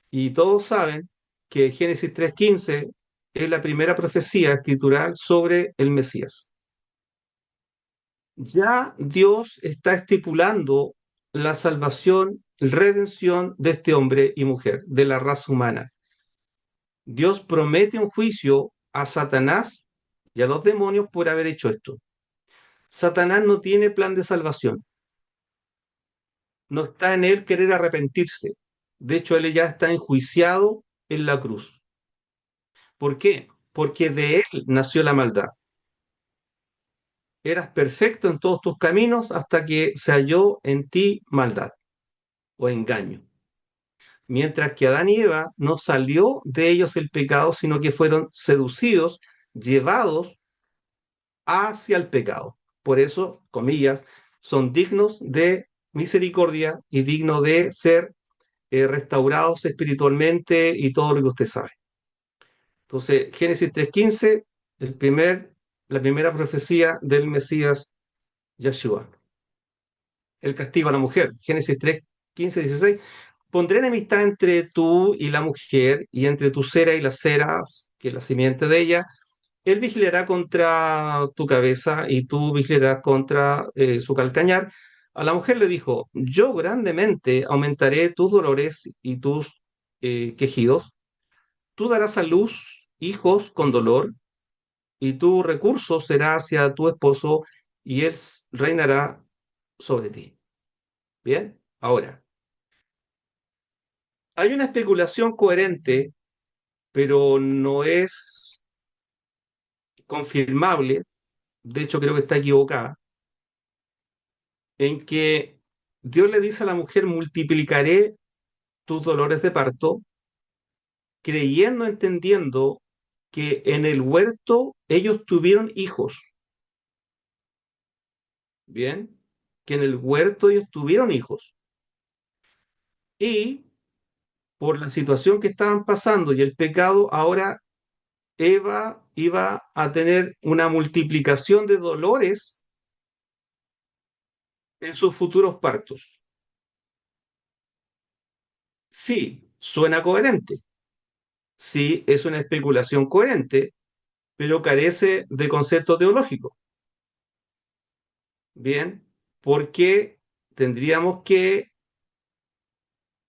Y todos saben que Génesis 3:15 es la primera profecía escritural sobre el Mesías. Ya Dios está estipulando la salvación, redención de este hombre y mujer, de la raza humana. Dios promete un juicio a Satanás y a los demonios por haber hecho esto. Satanás no tiene plan de salvación. No está en él querer arrepentirse. De hecho, él ya está enjuiciado en la cruz. ¿Por qué? Porque de él nació la maldad. Eras perfecto en todos tus caminos hasta que se halló en ti maldad o engaño. mientras que Adán y Eva no salió de ellos el pecado, sino que fueron seducidos, llevados hacia el pecado. Por eso, comillas, son dignos de misericordia y dignos de ser restaurados espiritualmente y todo lo que usted sabe. Entonces, Génesis 3:15, la primera profecía del Mesías Yeshua. El castigo a la mujer. Génesis 3:15-16. Pondré enemistad entre tú y la mujer, y entre tu cera y las ceras, que es la simiente de ella. Él vigilará contra tu cabeza y tú vigilarás contra su calcañar. A la mujer le dijo, yo grandemente aumentaré tus dolores y tus quejidos. Tú darás a luz hijos con dolor y tu recurso será hacia tu esposo y él reinará sobre ti. Bien, ahora, hay una especulación coherente, pero no es confirmable, de hecho creo que está equivocada, en que Dios le dice a la mujer, multiplicaré tus dolores de parto, creyendo, entendiendo que en el huerto ellos tuvieron hijos, ¿bien? Que en el huerto ellos tuvieron hijos. Y por la situación que estaban pasando y el pecado, ahora Eva iba a tener una multiplicación de dolores en sus futuros partos. Sí, suena coherente. Sí, es una especulación coherente, pero carece de concepto teológico. Bien, porque tendríamos que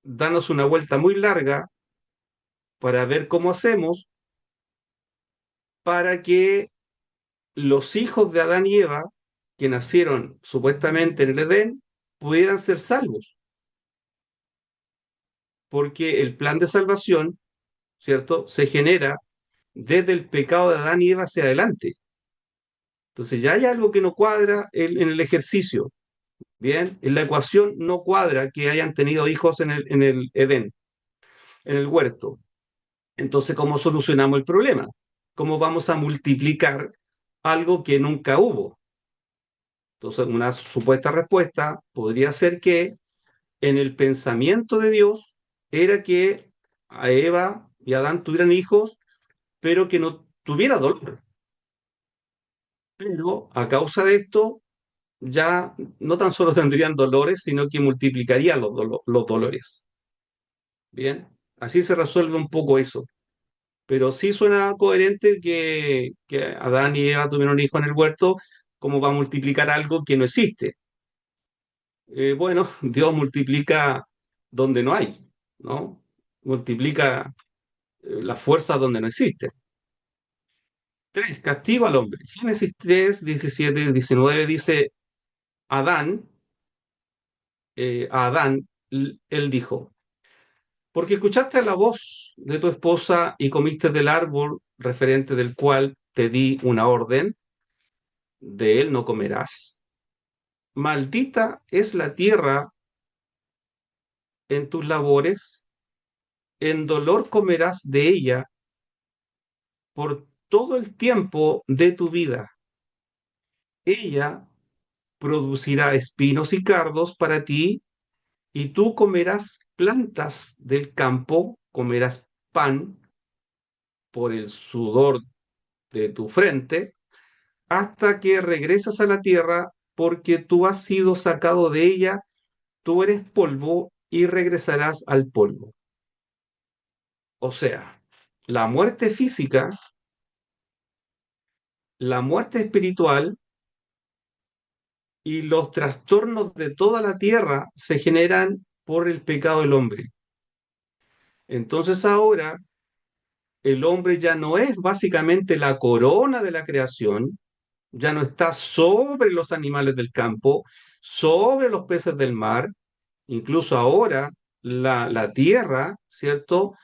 darnos una vuelta muy larga para ver cómo hacemos para que los hijos de Adán y Eva, que nacieron supuestamente en el Edén, pudieran ser salvos. Porque el plan de salvación, ¿cierto?, se genera desde el pecado de Adán y Eva hacia adelante. Entonces ya hay algo que no cuadra en el ejercicio. Bien, en la ecuación no cuadra que hayan tenido hijos en el Edén, en el huerto. Entonces, ¿cómo solucionamos el problema? ¿Cómo vamos a multiplicar algo que nunca hubo? Entonces, una supuesta respuesta podría ser que en el pensamiento de Dios era que a Eva y a Adán tuvieran hijos, pero que no tuviera dolor. Pero a causa de esto, ya no tan solo tendrían dolores, sino que multiplicarían los dolores. Bien, así se resuelve un poco eso. Pero sí suena coherente que Adán y Eva tuvieron un hijo en el huerto, como va a multiplicar algo que no existe. Bueno, Dios multiplica donde no hay, ¿no? Multiplica las fuerzas donde no existen. 3, castigo al hombre. Génesis 3, 17 y 19 dice, Adán, a Adán, él dijo, porque escuchaste la voz de tu esposa y comiste del árbol referente del cual te di una orden, de él no comerás. Maldita es la tierra en tus labores, en dolor comerás de ella por todo el tiempo de tu vida. Ella producirá espinos y cardos para ti, y tú comerás plantas del campo, comerás pan por el sudor de tu frente, hasta que regresas a la tierra, porque tú has sido sacado de ella, tú eres polvo y regresarás al polvo. O sea, la muerte física, la muerte espiritual y los trastornos de toda la tierra se generan por el pecado del hombre. Entonces ahora el hombre ya no es básicamente la corona de la creación, ya no está sobre los animales del campo, sobre los peces del mar, incluso ahora la tierra, ¿cierto?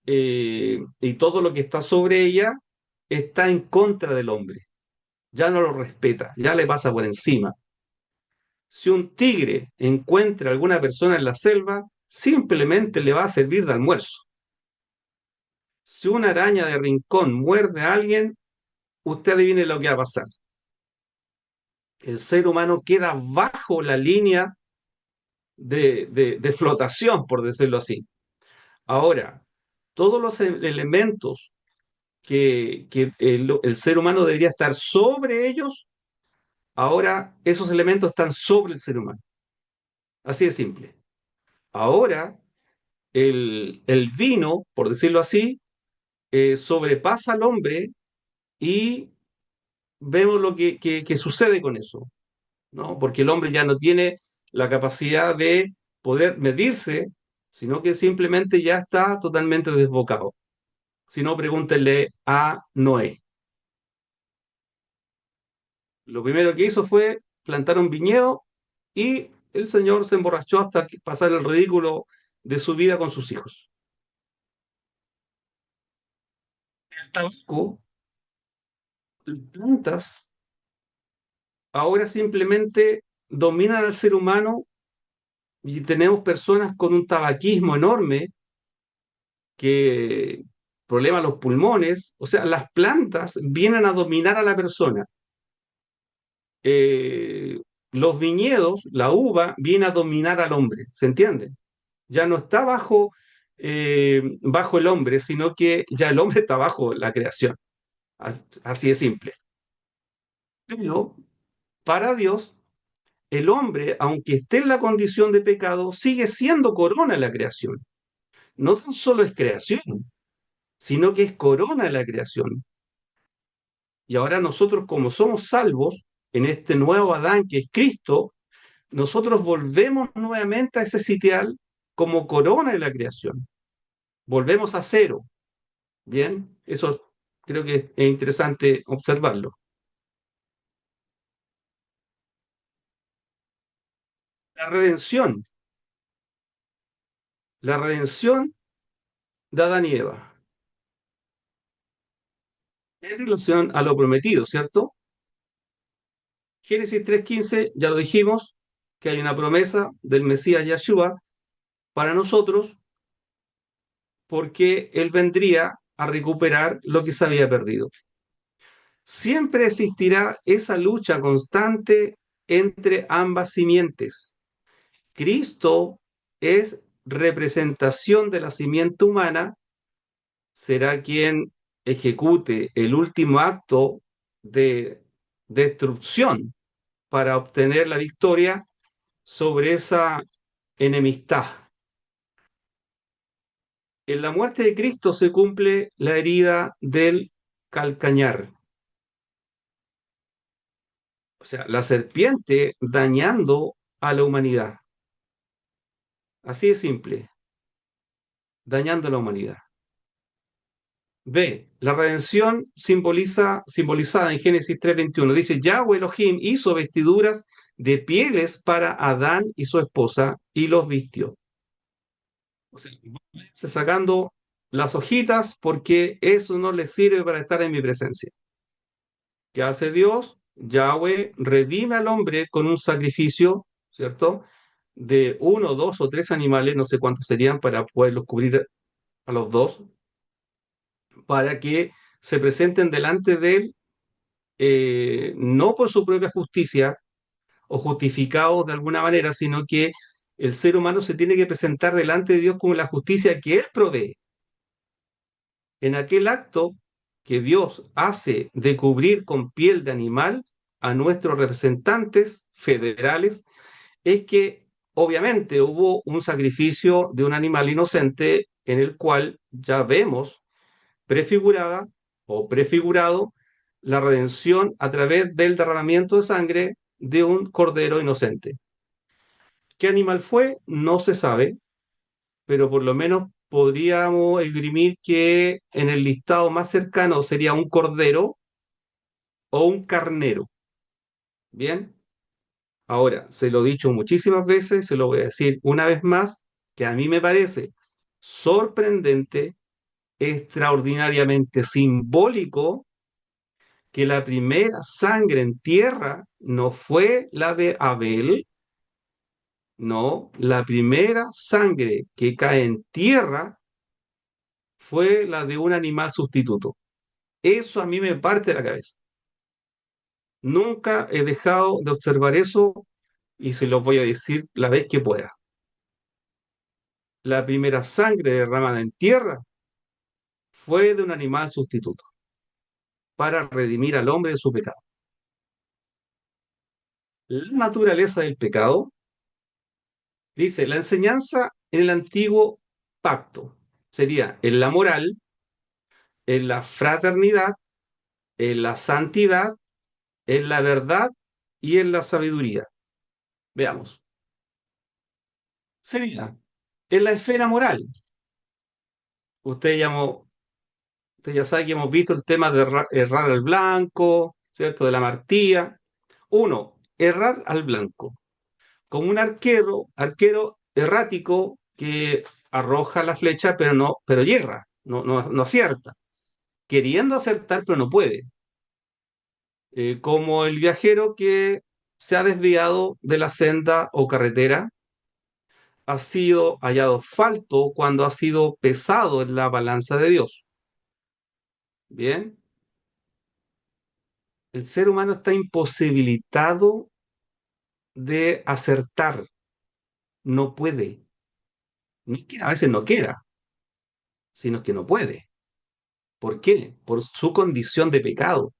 Y todo lo que está sobre ella está en contra del hombre, ya no lo respeta, ya le pasa por encima. Si un tigre encuentra a alguna persona en la selva, simplemente le va a servir de almuerzo. Si una araña de rincón muerde a alguien, usted adivine lo que va a pasar. El ser humano queda bajo la línea de flotación, por decirlo así. Ahora, todos los elementos que el ser humano debería estar sobre ellos, ahora esos elementos están sobre el ser humano. Así de simple. Ahora, el vino, por decirlo así, sobrepasa al hombre y vemos lo que sucede con eso, ¿no? Porque el hombre ya no tiene la capacidad de poder medirse, sino que simplemente ya está totalmente desbocado. Si no, pregúntenle a Noé. Lo primero que hizo fue plantar un viñedo y el señor se emborrachó hasta pasar el ridículo de su vida con sus hijos. El tabaco, las plantas, ahora simplemente dominan al ser humano y tenemos personas con un tabaquismo enorme que problema los pulmones, o sea, las plantas vienen a dominar a la persona. Eh, los viñedos, la uva, viene a dominar al hombre, ¿se entiende? Ya no está bajo el hombre, sino que ya el hombre está bajo la creación. Así de simple. Pero para Dios, el hombre, aunque esté en la condición de pecado, sigue siendo corona en la creación. No tan solo es creación, sino que es corona en la creación. Y ahora nosotros, como somos salvos en este nuevo Adán que es Cristo, nosotros volvemos nuevamente a ese sitial como corona de la creación. Volvemos a cero. Bien, eso creo que es interesante observarlo. La redención, la redención de Adán y Eva, en relación a lo prometido, ¿cierto? Génesis 3:15, ya lo dijimos, que hay una promesa del Mesías Yahshua para nosotros porque Él vendría a recuperar lo que se había perdido. Siempre existirá esa lucha constante entre ambas simientes. Cristo es representación de la simiente humana, será quien ejecute el último acto de destrucción para obtener la victoria sobre esa enemistad. En la muerte de Cristo se cumple la herida del calcañar, o sea, la serpiente dañando a la humanidad. Así de simple, dañando a la humanidad. B. La redención simbolizada en Génesis 3:21. Dice, Yahweh Elohim hizo vestiduras de pieles para Adán y su esposa y los vistió. O sea, sacando las hojitas porque eso no les sirve para estar en mi presencia. ¿Qué hace Dios? Yahweh redime al hombre con un sacrificio, ¿cierto? De uno, dos o tres animales, no sé cuántos serían para poderlos cubrir a los dos, para que se presenten delante de él, no por su propia justicia o justificados de alguna manera, sino que el ser humano se tiene que presentar delante de Dios con la justicia que él provee. En aquel acto que Dios hace de cubrir con piel de animal a nuestros representantes federales, es que obviamente hubo un sacrificio de un animal inocente en el cual ya vemos prefigurada o prefigurado la redención a través del derramamiento de sangre de un cordero inocente. ¿Qué animal fue? No se sabe, pero por lo menos podríamos esgrimir que en el listado más cercano sería un cordero o un carnero. Bien, ahora se lo he dicho muchísimas veces, se lo voy a decir una vez más, que a mí me parece sorprendente, extraordinariamente simbólico que la primera sangre en tierra no fue la de Abel, No, la primera sangre que cae en tierra fue la de un animal sustituto. Eso a mí me parte la cabeza. Nunca he dejado de observar eso y se los voy a decir la vez que pueda. La primera sangre derramada en tierra fue de un animal sustituto para redimir al hombre de su pecado. La naturaleza del pecado, dice, la enseñanza en el antiguo pacto sería en la moral, en la fraternidad, en la santidad, en la verdad y en la sabiduría. Veamos. Sería en la esfera moral. Usted ya, usted ya sabe que hemos visto el tema de errar al blanco, ¿cierto? De la martilla. Uno, errar al blanco. Como un arquero errático que arroja la flecha, pero hierra, no acierta. Queriendo acertar, pero no puede. Como el viajero que se ha desviado de la senda o carretera, ha sido hallado falto cuando ha sido pesado en la balanza de Dios. Bien, el ser humano está imposibilitado de acertar, no puede, ni que a veces no quiera, sino que no puede. ¿Por qué? Por su condición de pecado.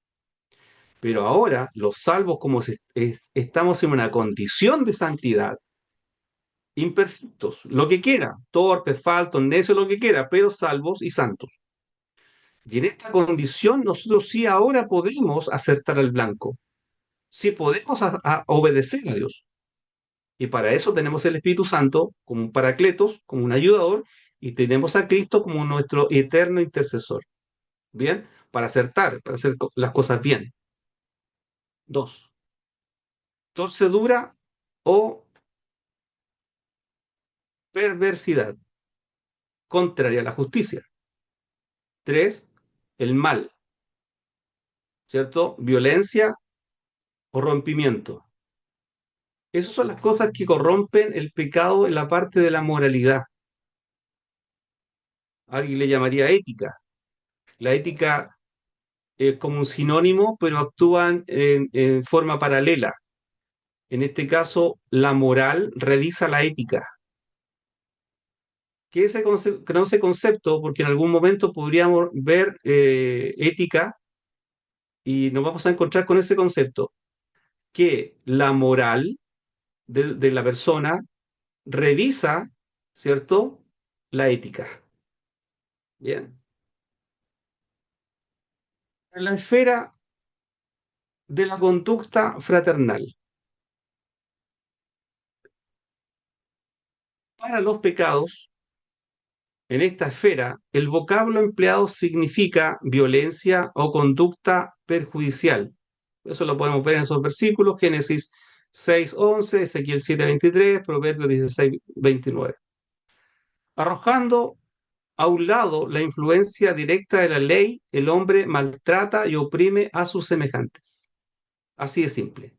Pero ahora los salvos, como estamos en una condición de santidad, imperfectos, lo que quiera, torpes, faltos, necios, lo que quiera, pero salvos y santos. Y en esta condición nosotros sí ahora podemos acertar al blanco, sí podemos a obedecer a Dios. Y para eso tenemos el Espíritu Santo como un paracletos, como un ayudador, y tenemos a Cristo como nuestro eterno intercesor. ¿Bien? Para acertar, para hacer las cosas bien. Dos, torcedura o perversidad, contraria a la justicia. Tres, el mal, ¿cierto? Violencia o rompimiento. Esas son las cosas que corrompen el pecado en la parte de la moralidad. Alguien le llamaría ética. La ética es como un sinónimo, pero actúan en forma paralela. En este caso, la moral revisa la ética. ¿Qué es ese concepto? Porque en algún momento podríamos ver ética y nos vamos a encontrar con ese concepto, que la moral de la persona revisa, ¿cierto? La ética. Bien. En la esfera de la conducta fraternal. Para los pecados, en esta esfera, el vocablo empleado significa violencia o conducta perjudicial. Eso lo podemos ver en esos versículos, Génesis 6:11, Ezequiel 7:23, Proverbios 16:29. Arrojando a un lado la influencia directa de la ley, el hombre maltrata y oprime a sus semejantes. Así de simple.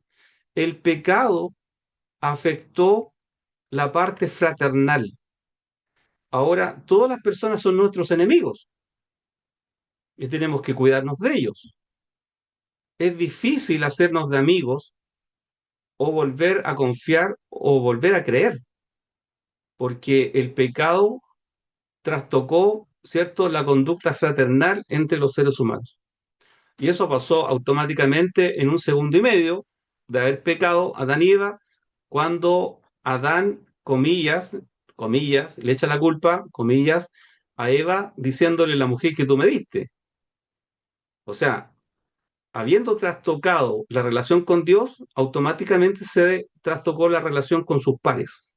El pecado afectó la parte fraternal. Ahora, todas las personas son nuestros enemigos y tenemos que cuidarnos de ellos. Es difícil hacernos de amigos o volver a confiar o volver a creer, porque el pecado trastocó, ¿cierto?, la conducta fraternal entre los seres humanos. Y eso pasó automáticamente en un segundo y medio de haber pecado Adán y Eva, cuando Adán, comillas, le echa la culpa, comillas, a Eva diciéndole la mujer que tú me diste. O sea, habiendo trastocado la relación con Dios, automáticamente se trastocó la relación con sus pares.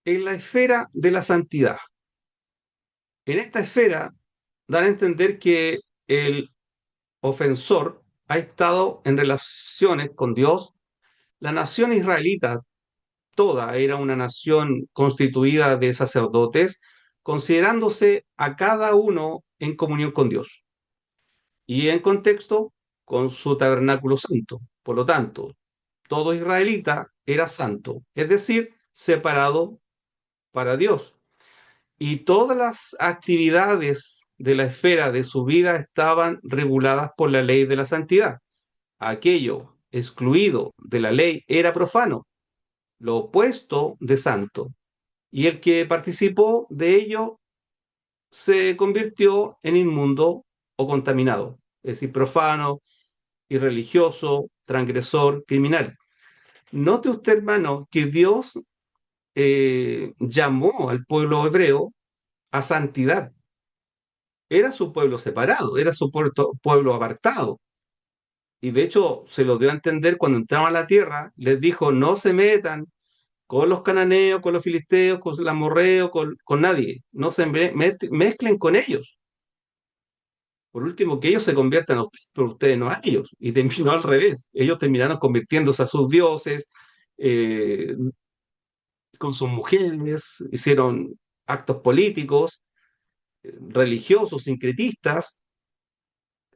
En la esfera de la santidad. En esta esfera dan a entender que el ofensor ha estado en relaciones con Dios. La nación israelita toda era una nación constituida de sacerdotes, considerándose a cada uno en comunión con Dios y en contexto con su tabernáculo santo. Por lo tanto, todo israelita era santo, es decir, separado para Dios. Y todas las actividades de la esfera de su vida estaban reguladas por la ley de la santidad. Aquello excluido de la ley era profano, lo opuesto de santo. Y el que participó de ello se convirtió en inmundo o contaminado, es decir, profano, irreligioso, transgresor, criminal. Note usted, hermano, que Dios llamó al pueblo hebreo a santidad. Era su pueblo separado, era su pueblo apartado. Y de hecho se lo dio a entender cuando entraban a la tierra, les dijo, no se metan con los cananeos, con los filisteos, con los amorreos, con nadie. No se mezclen con ellos. Por último, que ellos se conviertan a ustedes, pero ustedes no a ellos. Y terminó al revés. Ellos terminaron convirtiéndose a sus dioses, eh, con sus mujeres, hicieron actos políticos, religiosos, sincretistas.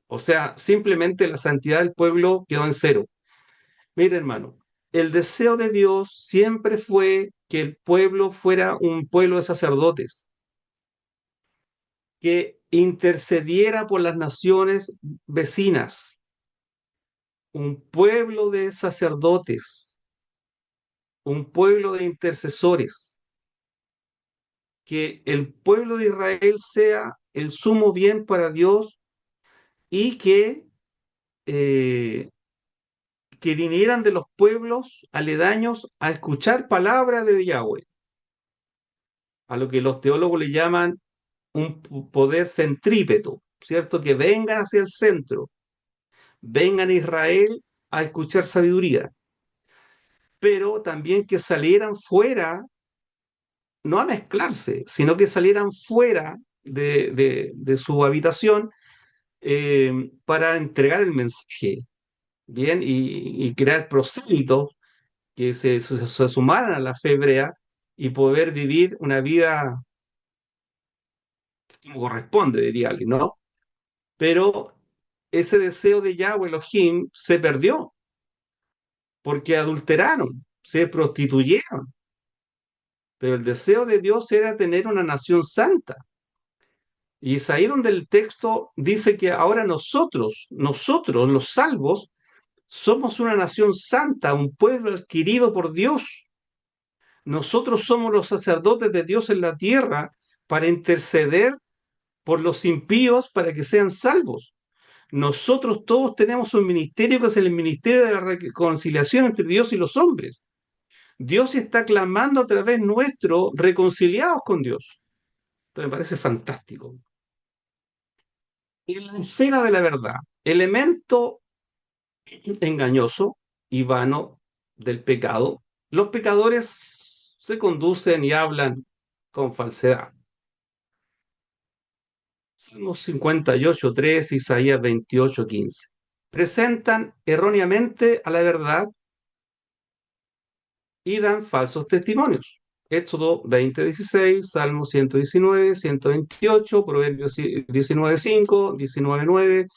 O sea, simplemente la santidad del pueblo quedó en cero. Mire, hermano, el deseo de Dios siempre fue que el pueblo fuera un pueblo de sacerdotes, que intercediera por las naciones vecinas, un pueblo de sacerdotes, un pueblo de intercesores, que el pueblo de Israel sea el sumo bien para Dios y eh, que vinieran de los pueblos aledaños a escuchar palabra de Yahweh, a lo que los teólogos le llaman un poder centrípeto, ¿cierto? Que vengan hacia el centro, vengan a Israel a escuchar sabiduría, pero también que salieran fuera, no a mezclarse, sino que salieran fuera de su habitación para entregar el mensaje, ¿bien? Y crear prosélitos que se sumaran a la fe hebrea y poder vivir una vida como corresponde, diría alguien, ¿no? Pero ese deseo de Yahweh Elohim se perdió porque adulteraron, se prostituyeron. Pero el deseo de Dios era tener una nación santa. Y es ahí donde el texto dice que ahora nosotros los salvos, somos una nación santa, un pueblo adquirido por Dios. Nosotros somos los sacerdotes de Dios en la tierra para interceder por los impíos para que sean salvos. Nosotros todos tenemos un ministerio que es el ministerio de la reconciliación entre Dios y los hombres. Dios está clamando a través nuestro reconciliados con Dios. Esto me parece fantástico. En la esfera de la verdad, elemento engañoso y vano del pecado, los pecadores se conducen y hablan con falsedad. Salmos 58:3, Isaías 28:15. Presentan erróneamente a la verdad y dan falsos testimonios. Éxodo 20:16, Salmo 119, 128, Proverbios 19:5, 19:9,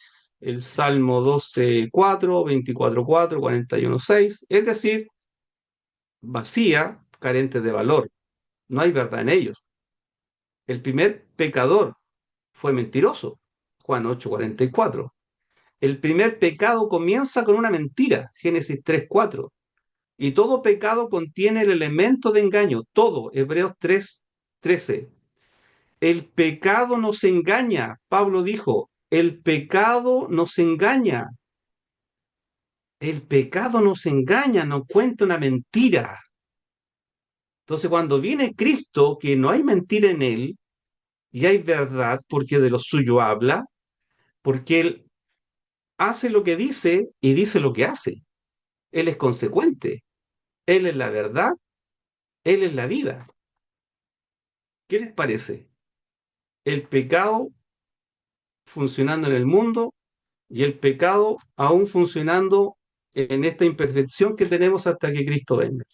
el Salmo 12:4, 24:4, 41:6, es decir, vacía, carente de valor. No hay verdad en ellos. El primer pecador fue mentiroso, Juan 8:44. El primer pecado comienza con una mentira, Génesis 3:4. Y todo pecado contiene el elemento de engaño, todo, Hebreos 3:13. El pecado nos engaña, Pablo dijo, el pecado nos engaña, el pecado nos engaña, nos cuenta una mentira. Entonces cuando viene Cristo, que no hay mentira en él, y hay verdad, porque de lo suyo habla, porque él hace lo que dice y dice lo que hace. Él es consecuente, él es la verdad, él es la vida. ¿Qué les parece? El pecado funcionando en el mundo y el pecado aún funcionando en esta imperfección que tenemos hasta que Cristo venga.